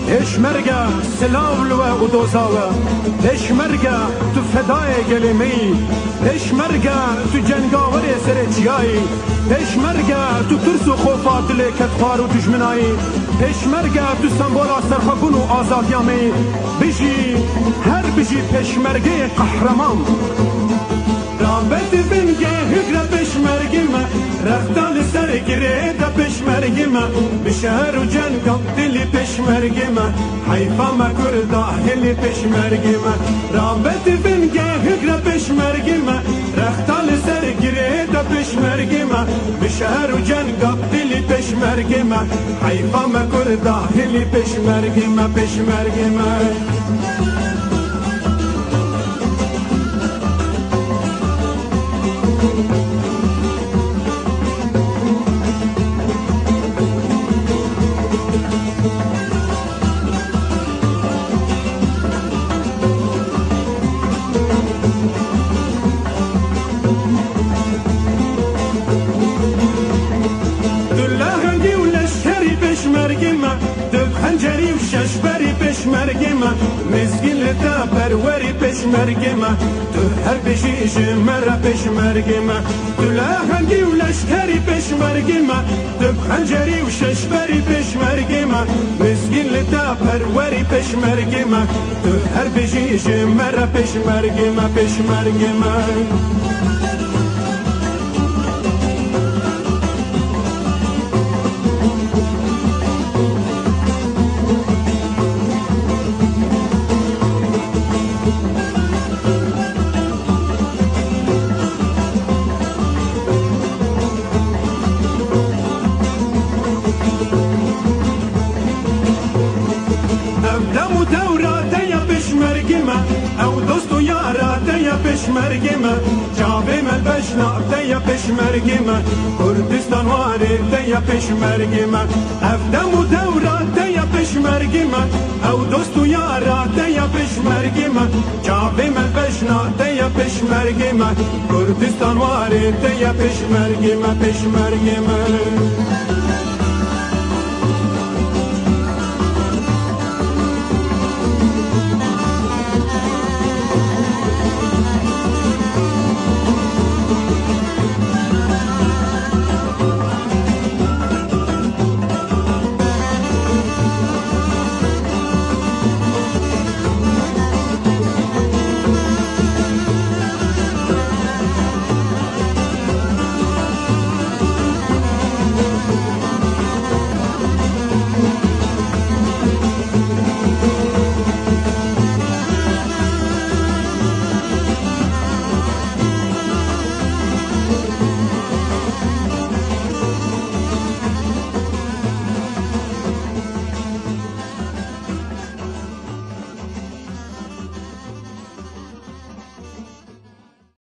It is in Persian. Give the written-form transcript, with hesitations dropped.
پشمرگه سلاول و دوزاوه پشمرگه تو فدای گلیمی پشمرگه تو جنگاور سرچیایی پشمرگه تو ترس و خوفات لیکت خوار و دجمنایی پشمرگه تو سمبولا سرخگون و آزادیامی بجی هر بجی پشمرگه قهرمان رابط بنگه هگره پشمرگه ما رختال سرگره دا پشمرگه ما بشهر و جنگم دلی پشمرگه ما حیفا ما کرده هلی پشمرگه ما رابط بنگه هگره پشمرگه ما رختال سرگره دا پشمرگه ما بشهر و جنگم دلی پشمرگه ما حیفا ما کرده هلی پشمرگه ما پشمرگه ما خنجری و ششبری پشمرگه ما مزگیل تا پروری پشمرگه ما تو هر بشیش مرا پشمرگه ما تو لحنگی و لشکری پشمرگه ما تو خنجری و ششبری پشمرگه ما مزگیل تا پروری پشمرگه ما تو هر بشیش مرا پشمرگه ما پشمرگه ما او دوستو یارا دیا پشمرگه ما جاوه مل بشنا دیا پشمرگه ما کردستان واره دیا پشمرگه ما افدم و دورا دیا پشمرگه ما او دوستو یارا دیا پشمرگه ما جاوه مل بشنا دیا پشمرگه ما کردستان واره دیا پشمرگه ما پشمرگه ما